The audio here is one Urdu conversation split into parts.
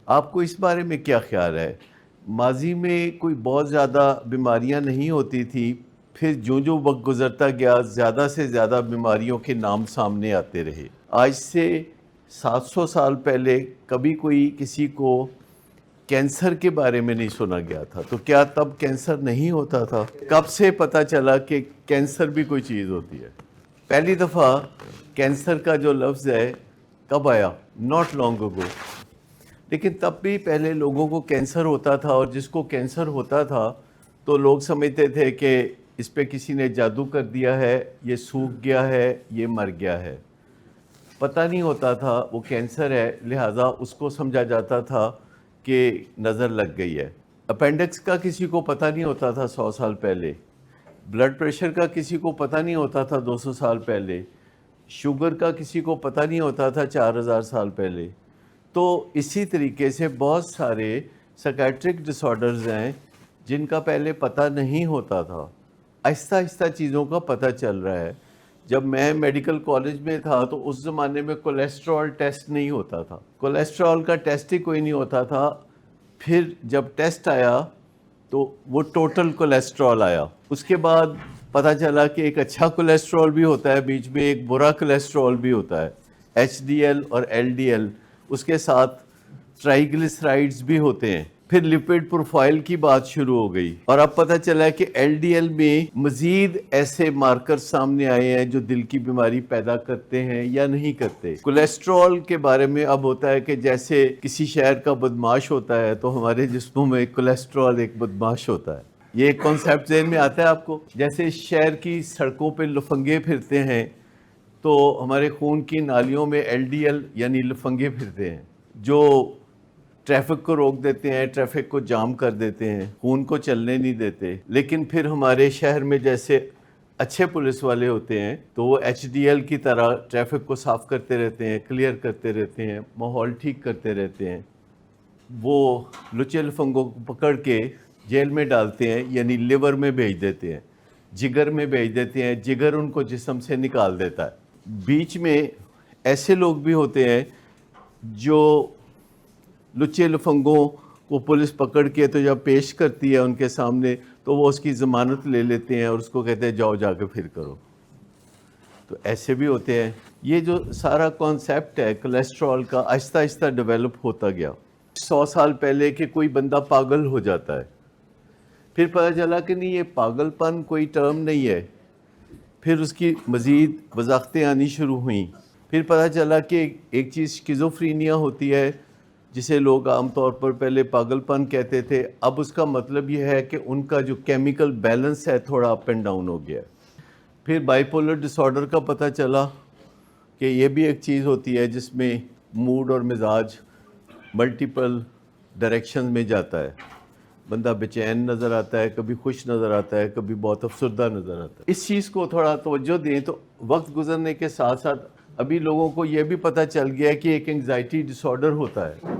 آپ کو اس بارے میں کیا خیال ہے؟ ماضی میں کوئی بہت زیادہ بیماریاں نہیں ہوتی تھی، پھر جو وقت گزرتا گیا زیادہ سے زیادہ بیماریوں کے نام سامنے آتے رہے۔ آج سے 700 سال پہلے کبھی کوئی کسی کو کینسر کے بارے میں نہیں سنا گیا تھا، تو کیا تب کینسر نہیں ہوتا تھا؟ کب سے پتہ چلا کہ کینسر بھی کوئی چیز ہوتی ہے؟ پہلی دفعہ کینسر کا جو لفظ ہے کب آیا؟ ناٹ لانگ اگو۔ لیکن تب بھی پہلے لوگوں کو کینسر ہوتا تھا، اور جس کو کینسر ہوتا تھا تو لوگ سمجھتے تھے کہ اس پہ کسی نے جادو کر دیا ہے، یہ سوکھ گیا ہے، یہ مر گیا ہے۔ پتہ نہیں ہوتا تھا وہ کینسر ہے، لہٰذا اس کو سمجھا جاتا تھا کہ نظر لگ گئی ہے۔ اپینڈکس کا کسی کو پتہ نہیں ہوتا تھا 100 سال پہلے، بلڈ پریشر کا کسی کو پتہ نہیں ہوتا تھا 200 سال پہلے، شوگر کا کسی کو پتہ نہیں ہوتا تھا 4000 سال پہلے۔ تو اسی طریقے سے بہت سارے سائیکیٹرک ڈس آرڈرز ہیں جن کا پہلے پتہ نہیں ہوتا تھا، آہستہ آہستہ چیزوں کا پتہ چل رہا ہے۔ جب میں میڈیکل کالج میں تھا تو اس زمانے میں کولیسٹرول ٹیسٹ نہیں ہوتا تھا، کولیسٹرول کا ٹیسٹ ہی کوئی نہیں ہوتا تھا۔ پھر جب ٹیسٹ آیا تو وہ ٹوٹل کولیسٹرول آیا، اس کے بعد پتہ چلا کہ ایک اچھا کولیسٹرول بھی ہوتا ہے، بیچ میں ایک برا کولیسٹرول بھی ہوتا ہے، ایچ ڈی ایل اور ایل ڈی ایل، اس کے ساتھ ٹرائیگلیسرائڈز بھی ہوتے ہیں۔ پھر لپڈ پروفائل کی بات شروع ہو گئی، اور اب پتہ چلا کہ ایل ڈی ایل میں مزید ایسے مارکر سامنے آئے ہیں جو دل کی بیماری پیدا کرتے ہیں یا نہیں کرتے۔ کولیسٹرول کے بارے میں اب ہوتا ہے کہ جیسے کسی شہر کا بدماش ہوتا ہے تو ہمارے جسموں میں کولیسٹرول ایک بدماش ہوتا ہے۔ یہ ایک کانسیپٹ ذہن میں آتا ہے آپ کو؟ جیسے شہر کی سڑکوں پہ لفنگے پھرتے ہیں تو ہمارے خون کی نالیوں میں ایل ڈی ایل یعنی لفنگے پھرتے ہیں جو ٹریفک کو روک دیتے ہیں، ٹریفک کو جام کر دیتے ہیں، خون کو چلنے نہیں دیتے۔ لیکن پھر ہمارے شہر میں جیسے اچھے پولیس والے ہوتے ہیں تو وہ ایچ ڈی ایل کی طرح ٹریفک کو صاف کرتے رہتے ہیں، کلیئر کرتے رہتے ہیں، ماحول ٹھیک کرتے رہتے ہیں۔ وہ لچے لفنگوں کو پکڑ کے جیل میں ڈالتے ہیں، یعنی لیور میں بھیج دیتے ہیں، جگر میں بھیج دیتے ہیں، جگر ان کو جسم سے نکال دیتا ہے۔ بیچ میں ایسے لوگ بھی ہوتے ہیں جو لچے لفنگوں کو پولیس پکڑ کے تو جب پیش کرتی ہے ان کے سامنے تو وہ اس کی ضمانت لے لیتے ہیں اور اس کو کہتے ہیں جاؤ جا کے پھر کرو۔ تو ایسے بھی ہوتے ہیں۔ یہ جو سارا کانسیپٹ ہے کولیسٹرول کا آہستہ آہستہ ڈیولپ ہوتا گیا۔ 100 سال پہلے کہ کوئی بندہ پاگل ہو جاتا ہے، پھر پتہ چلا کہ نہیں، یہ پاگل پن کوئی ٹرم نہیں ہے۔ پھر اس کی مزید وضاحتیں آنی شروع ہوئیں۔ پھر پتہ چلا کہ ایک چیز شیزوفرینیا ہوتی ہے جسے لوگ عام طور پر پہلے پاگل پن کہتے تھے، اب اس کا مطلب یہ ہے کہ ان کا جو کیمیکل بیلنس ہے تھوڑا اپ اینڈ ڈاؤن ہو گیا ہے۔ پھر بائی پولر ڈس آرڈر کا پتہ چلا کہ یہ بھی ایک چیز ہوتی ہے جس میں موڈ اور مزاج ملٹیپل ڈائریکشن میں جاتا ہے، بندہ بے چین نظر آتا ہے، کبھی خوش نظر آتا ہے، کبھی بہت افسردہ نظر آتا ہے۔ اس چیز کو تھوڑا توجہ دیں تو وقت گزرنے کے ساتھ ساتھ ابھی لوگوں کو یہ بھی پتہ چل گیا ہے کہ ایک انگزائٹی ڈس آرڈر ہوتا ہے،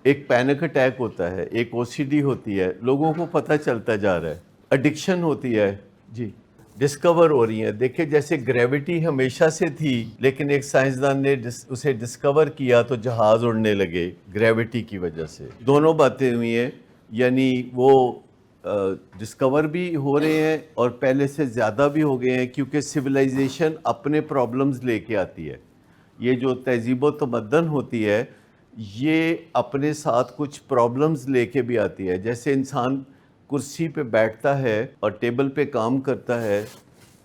ایک پینک اٹیک ہوتا ہے، ایک او سی ڈی ہوتی ہے، لوگوں کو پتہ چلتا جا رہا ہے۔ ایڈکشن ہوتی ہے، جی ڈسکور ہو رہی ہیں۔ دیکھیں جیسے گریوٹی ہمیشہ سے تھی، لیکن ایک سائنسدان نے اسے ڈسکور کیا تو جہاز اڑنے لگے گریوٹی کی وجہ سے۔ دونوں باتیں ہوئی ہیں، یعنی وہ ڈسکور بھی ہو رہے ہیں اور پہلے سے زیادہ بھی ہو گئے ہیں، کیونکہ سویلائزیشن اپنے پرابلمز لے کے آتی ہے۔ یہ جو تہذیب و تمدن ہوتی ہے یہ اپنے ساتھ کچھ پرابلمز لے کے بھی آتی ہے۔ جیسے انسان کرسی پہ بیٹھتا ہے اور ٹیبل پہ کام کرتا ہے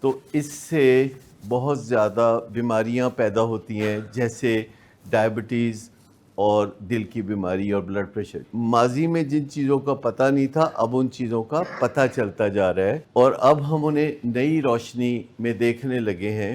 تو اس سے بہت زیادہ بیماریاں پیدا ہوتی ہیں، جیسے ڈائبٹیز اور دل کی بیماری اور بلڈ پریشر۔ ماضی میں جن چیزوں کا پتہ نہیں تھا اب ان چیزوں کا پتہ چلتا جا رہا ہے، اور اب ہم انہیں نئی روشنی میں دیکھنے لگے ہیں۔